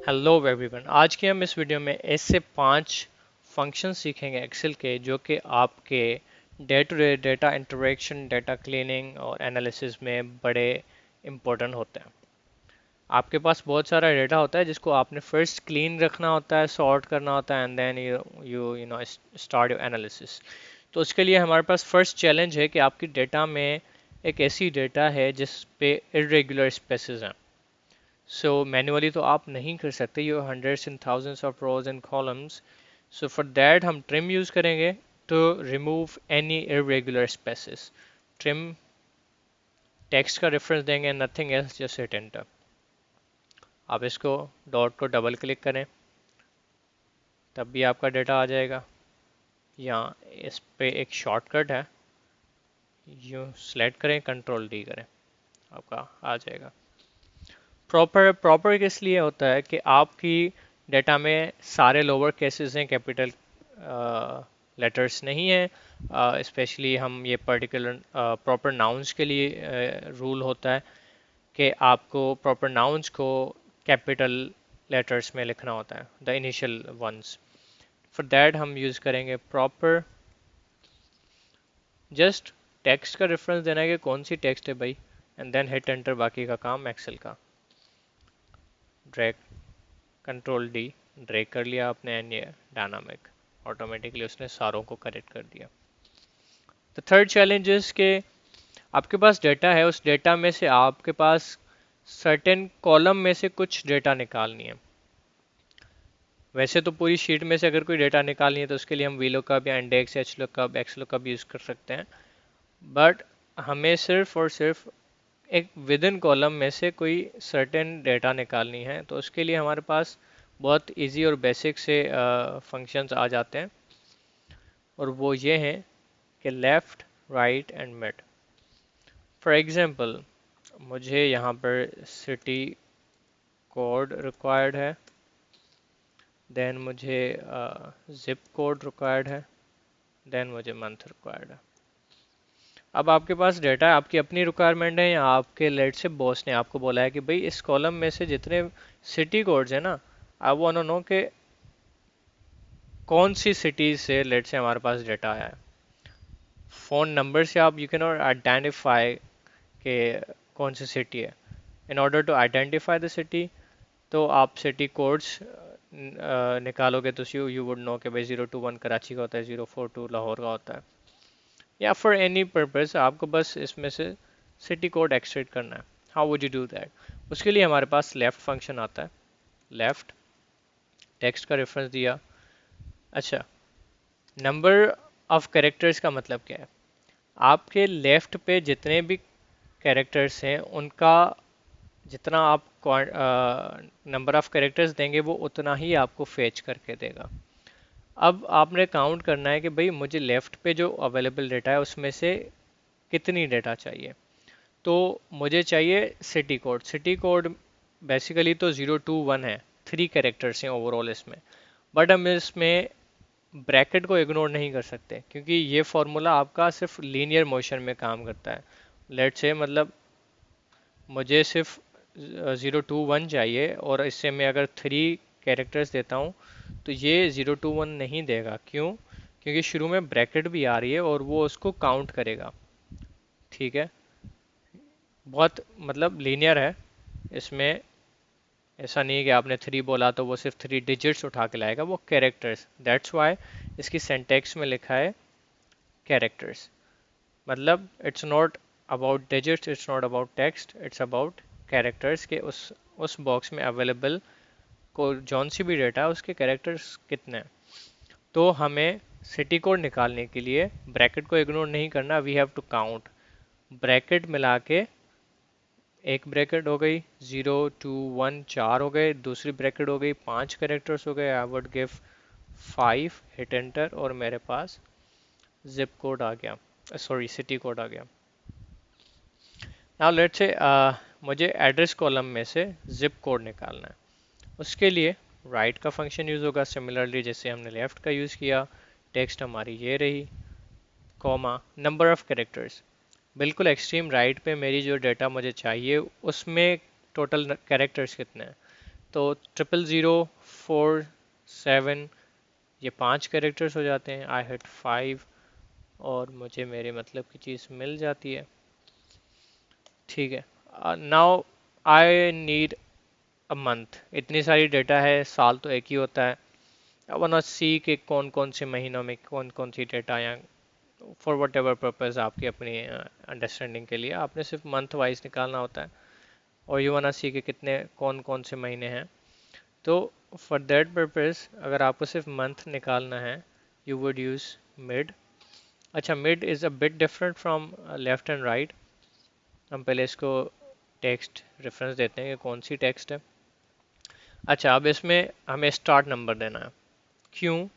Hello everyone. आज के हम इस वीडियो में ऐसे 5 फंक्शन सीखेंगे एक्सेल के जो कि आपके day to day data interaction, data cleaning और एनालिसिस में बड़े इम्पोर्टेंट होते हैं। आपके पास बहुत सारा डेटा होता है जिसको आपने फर्स्ट क्लीन रखना होता है, सॉर्ट करना होता है, and then you know start your analysis. तो उसके लिए हमारे पास फर्स्ट चैलेंज है कि आपकी डेटा में एक ऐसी डेटा है जिस पे इरेगुलर स्पेसेस हैं। So manually तो आप नहीं कर सकते, you have hundreds and thousands of rows and columns. So for that हम trim use करेंगे to remove any irregular spaces. Trim text का रेफरेंस देंगे, nothing else, just hit enter. आप इसको डॉट को डबल क्लिक करें तब भी आपका डेटा आ जाएगा। यहाँ इस पे एक शॉर्टकट है, यू सेलेक्ट करें, कंट्रोल डी करें, आपका आ जाएगा। प्रॉपर किस लिए होता है कि आपकी डेटा में सारे लोअर केसेस हैं, कैपिटल लेटर्स नहीं है। स्पेशली हम ये पर्टिकुलर प्रॉपर नाउन्स के लिए रूल होता है कि आपको प्रॉपर नाउन्स को कैपिटल लेटर्स में लिखना होता है, the initial ones. For that हम यूज़ करेंगे प्रॉपर, जस्ट टेक्स्ट का रेफरेंस देना है कि कौन सी टेक्स्ट है भाई, एंड देन हिट एंटर, बाकी का काम एक्सेल का। ड्रैग, कंट्रोल डी, ड्रैग कर लिया आपने, एंड ये डायनामिक ऑटोमेटिकली उसने सारों को करेक्ट कर दिया। तो थर्ड चैलेंज इज के आपके पास डेटा है, उस डेटा में से आपके पास सर्टेन कॉलम में से कुछ डेटा निकालनी है। वैसे तो पूरी शीट में से अगर कोई डेटा निकालनी है तो उसके लिए हम वीलुकअप या इंडेक्स, एचलुकअप, एक्सलुकअप यूज कर सकते हैं, बट हमें सिर्फ और सिर्फ एक विद इन कॉलम में से कोई सर्टेन डेटा निकालनी है। तो उसके लिए हमारे पास बहुत इजी और बेसिक से फंक्शंस आ जाते हैं, और वो ये हैं कि left, right and mid. For example मुझे यहाँ पर सिटी कोड रिक्वायर्ड है, देन मुझे जिप कोड रिक्वायर्ड है, देन मुझे मंथ रिक्वायर्ड है। अब आपके पास डेटा है, आपकी अपनी रिक्वायरमेंट है या आपके लेट से बॉस ने आपको बोला है कि भाई इस कॉलम में से जितने सिटी कोड्स है ना, आई वांट टू नो कि कौन सी सिटीज से लेट से हमारे पास डेटा आया है। फ़ोन नंबर से आप यू कैन नॉट आइडेंटिफाई कि कौन सी सिटी है। In order to identify the city, तो आप सिटी कोड्स निकालोगे तो यू वुड नो कि भाई 021 कराची का होता है, 042 लाहौर का होता है, या फॉर एनी पर्पस आपको बस इसमें से सिटी कोड एक्सट्रैक्ट करना है। How would you do that? उसके लिए हमारे पास लेफ्ट फंक्शन आता है। लेफ्ट, टेक्स्ट का रेफरेंस दिया। अच्छा, नंबर ऑफ कैरेक्टर्स का मतलब क्या है? आपके लेफ्ट पे जितने भी कैरेक्टर्स हैं उनका जितना आप नंबर ऑफ कैरेक्टर्स देंगे वो उतना ही आपको फेच करके देगा। अब आपने काउंट करना है कि भाई मुझे लेफ्ट पे जो अवेलेबल डेटा है उसमें से कितनी डेटा चाहिए। तो मुझे चाहिए city code. City code basically तो 021 है, 3 कैरेक्टर्स हैं ओवरऑल इसमें, बट हम इसमें ब्रैकेट को इग्नोर नहीं कर सकते क्योंकि ये फॉर्मूला आपका सिर्फ लीनियर मोशन में काम करता है। लेट से मतलब मुझे सिर्फ 021 चाहिए और इससे मैं अगर 3 कैरेक्टर्स देता हूँ तो ये 021 नहीं देगा। क्यों? क्योंकि शुरू में ब्रैकेट भी आ रही है और वो उसको काउंट करेगा। ठीक है, बहुत मतलब लीनियर है इसमें। ऐसा नहीं है कि आपने 3 बोला तो वो सिर्फ 3 डिजिट्स उठा के लाएगा, वो कैरेक्टर्स। दैट्स वाई इसकी सेंटेक्स में लिखा है कैरेक्टर्स। मतलब it's not about digits, it's not about text, it's about characters के उस बॉक्स में अवेलेबल को जौन सी भी डेटा है उसके कैरेक्टर्स कितने हैं। तो हमें सिटी कोड निकालने के लिए ब्रैकेट को इग्नोर नहीं करना, we have to count. Bracket मिला के एक ब्रैकेट हो गई, 021 4 हो गए, दूसरी ब्रैकेट हो गई 5 कैरेक्टर्स हो गए, आई वुड गिव 5, हिट एंटर, और मेरे पास जिप कोड आ गया, सॉरी सिटी कोड आ गया। नाउ लेट्स से मुझे एड्रेस कॉलम में से जिप कोड निकालना है। उसके लिए राइट का फंक्शन यूज़ होगा, सिमिलरली जैसे हमने लेफ्ट का यूज़ किया। टेक्स्ट हमारी ये रही, कॉमा, नंबर ऑफ कैरेक्टर्स। बिल्कुल एक्सट्रीम राइट पे मेरी जो डेटा मुझे चाहिए उसमें टोटल कैरेक्टर्स कितने हैं। तो 0004 7 ये 5 कैरेक्टर्स हो जाते हैं। आई हिट 5 और मुझे मेरे मतलब की चीज़ मिल जाती है। ठीक है, now I need a month. इतनी सारी डेटा है, साल तो एक ही होता है। आई वांट सी कि कौन कौन से महीनों में कौन कौन सी डेटा या फॉर वट एवर पर्पज़ आपकी अपनी अंडरस्टैंडिंग के लिए आपने सिर्फ मंथ वाइज निकालना होता है। और यू वांट सी कि कितने कौन कौन से महीने हैं। तो फॉर दैट पर्पज़ अगर आपको सिर्फ मंथ निकालना है यू वुड यूज़ मिड। अच्छा, mid is a bit different from left and right. हम पहले इसको टेक्स्ट रेफरेंस देते हैं कि कौन सी टेक्स्ट है। अच्छा, अब इसमें हमें स्टार्ट नंबर देना है। क्यों?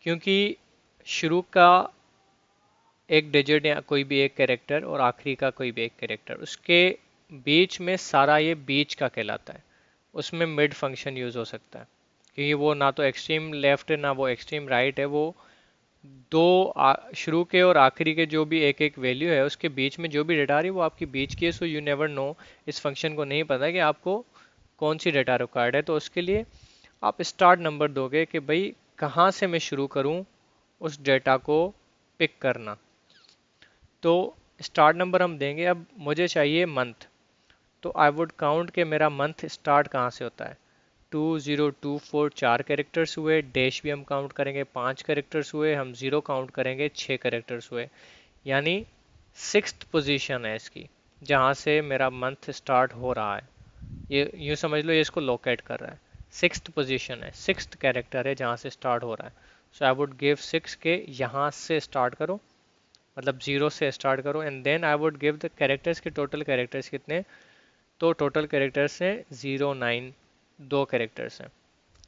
क्योंकि शुरू का एक डिजिट या कोई भी एक कैरेक्टर और आखिरी का कोई भी एक कैरेक्टर, उसके बीच में सारा ये बीच का कहलाता है। उसमें मिड फंक्शन यूज़ हो सकता है क्योंकि वो ना तो एक्सट्रीम लेफ्ट है ना वो एक्सट्रीम राइट है। वो दो शुरू के और आखिरी के जो भी एक एक वैल्यू है उसके बीच में जो भी डेटा आ रही है वो आपकी बीच की है। सो यू नेवर नो, इस फंक्शन को नहीं पता कि आपको कौन सी डेटा रिक्वायर्ड है। तो उसके लिए आप स्टार्ट नंबर दोगे कि भाई कहाँ से मैं शुरू करूँ उस डेटा को पिक करना। तो स्टार्ट नंबर हम देंगे। अब मुझे चाहिए मंथ, तो आई वुड काउंट कि मेरा मंथ स्टार्ट कहाँ से होता है। 2024 4 कैरेक्टर्स हुए, डैश भी हम काउंट करेंगे 5 कैरेक्टर्स हुए, हम ज़ीरो काउंट करेंगे 6 कैरेक्टर्स हुए। यानी सिक्स्थ पोजीशन है इसकी जहाँ से मेरा मंथ स्टार्ट हो रहा है। ये यूँ समझ लो ये इसको लोकेट कर रहा है। सिक्स्थ पोजीशन है, सिक्स्थ कैरेक्टर है जहाँ से स्टार्ट हो रहा है। सो आई वुड गिव 6 के यहाँ से स्टार्ट करो, मतलब जीरो से स्टार्ट करो and then I would give the characters के टोटल कैरेक्टर्स कितने। तो टोटल कैरेक्टर्स हैं 09, दो कैरेक्टर्स हैं।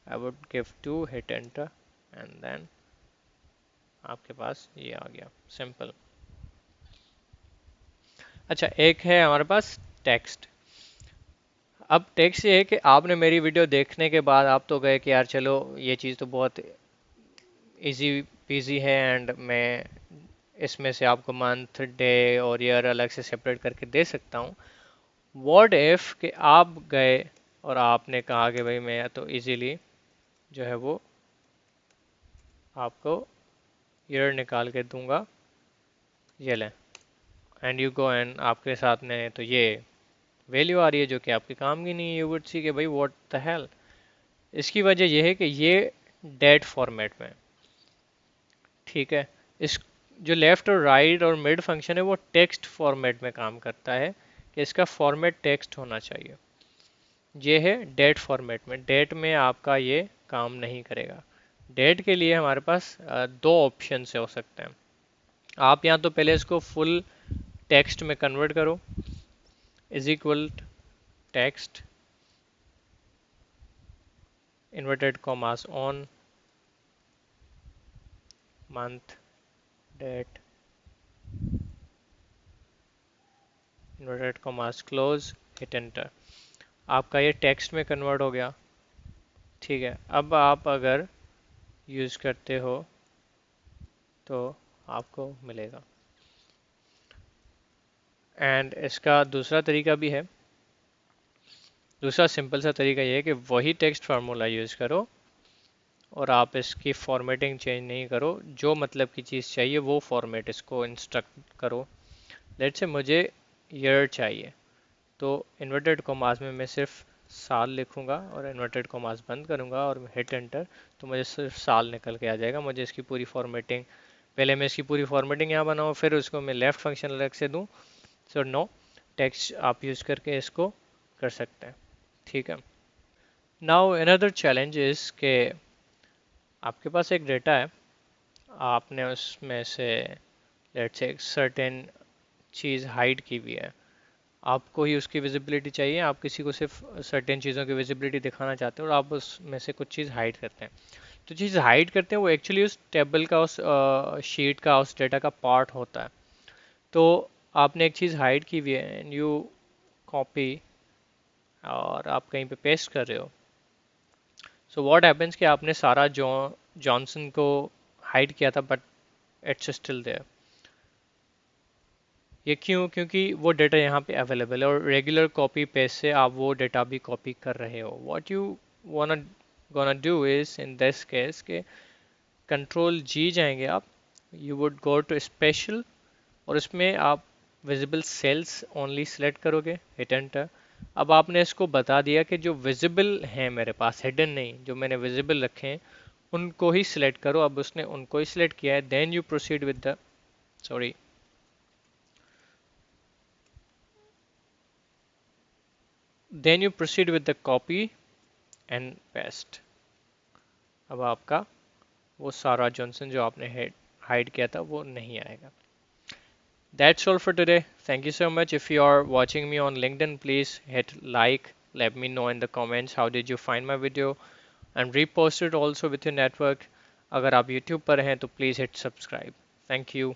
I would give 2, hit enter and then आपके पास ये आ गया, सिंपल। अच्छा, एक है हमारे पास टेक्स्ट। अब टेक्स्ट ये है कि आपने मेरी वीडियो देखने के बाद आप तो गए कि यार चलो ये चीज़ तो बहुत इजी पीजी है एंड मैं इसमें से आपको मंथ डे और ईयर अलग से सेपरेट करके दे सकता हूँ। व्हाट इफ कि आप गए और आपने कहा कि भाई मैं तो इजीली जो है वो आपको ईयर निकाल के दूंगा, ये लें। एंड यू गो एंड आपके साथ में तो ये वैल्यू आ रही है जो कि आपके काम की नहीं है। यू वुड सी कि भाई व्हाट द हेल। इसकी वजह यह है कि ये डेट फॉर्मेट में, ठीक है। इस जो लेफ्ट और राइट और मिड फंक्शन है वो टेक्स्ट फॉर्मेट में काम करता है कि इसका फॉर्मेट टेक्स्ट होना चाहिए। ये है डेट फॉर्मेट में, डेट में आपका ये काम नहीं करेगा। डेट के लिए हमारे पास दो ऑप्शन से हो सकते हैं। आप या तो पहले इसको फुल टेक्स्ट में कन्वर्ट करो, is equal text inverted commas on month date inverted commas close, hit enter. आपका ये टेक्स्ट में कन्वर्ट हो गया, ठीक है। अब आप अगर यूज़ करते हो तो आपको मिलेगा। एंड इसका दूसरा तरीका भी है। दूसरा सिंपल सा तरीका ये है कि वही टेक्स्ट फार्मूला यूज़ करो और आप इसकी फॉर्मेटिंग चेंज नहीं करो। जो मतलब की चीज़ चाहिए वो फॉर्मेट इसको इंस्ट्रक्ट करो। लेट्स से मुझे ईयर चाहिए, तो इन्वर्टेड कॉमास में मैं सिर्फ साल लिखूंगा और इन्वर्टेड कॉमास बंद करूंगा और हिट एंटर, तो मुझे सिर्फ साल निकल के आ जाएगा। मुझे इसकी पूरी फॉर्मेटिंग, पहले मैं इसकी पूरी फॉर्मेटिंग यहाँ बनाऊँ फिर उसको मैं लेफ्ट फंक्शन अलग से दूँ। सो नो, टेक्स्ट आप यूज़ करके इसको कर सकते हैं, ठीक है। नाउ अनदर चैलेंज इज के आपके पास एक डेटा है, आपने उसमें से लेट्स से एक सर्टेन चीज़ हाइड की हुई है। आपको ही उसकी विजिबिलिटी चाहिए, आप किसी को सिर्फ सर्टेन चीज़ों की विजिबिलिटी दिखाना चाहते हो और आप उसमें से कुछ चीज़ हाइड करते हैं। तो चीज़ हाइड करते हैं वो एक्चुअली उस टेबल का, उस शीट का, उस डेटा का पार्ट होता है। तो आपने एक चीज़ हाइड की हुई है एंड यू कॉपी और आप कहीं पे पेस्ट कर रहे हो। सो व्हाट हैपेंस कि आपने सारा जॉनसन को हाइड किया था बट इट्स स्टिल देयर। ये क्यों? क्योंकि वो डेटा यहाँ पे अवेलेबल है और रेगुलर कॉपी पेस्ट से आप वो डेटा भी कॉपी कर रहे हो. What you wanna gonna do is in this case के कंट्रोल जी जाएंगे आप, you would go to special और इसमें आप विजिबल सेल्स ओनली सेलेक्ट करोगे, हिट एंटर. अब आपने इसको बता दिया कि जो विजिबल हैं मेरे पास, हिडन नहीं, जो मैंने विजिबल रखे हैं उनको ही सिलेक्ट करो. अब उसने उनको ही सिलेक्ट किया है. Then you proceed with the sorry then you proceed with the copy and paste. अब आपका वो सारा जॉनसन जो आपने हाइड किया था वो नहीं आएगा. That's all for today. Thank you so much. If you are watching me on LinkedIn, please hit like. Let me know in the comments how did you find my video and repost it also with your network. अगर आप YouTube पर हैं तो please hit subscribe. Thank you.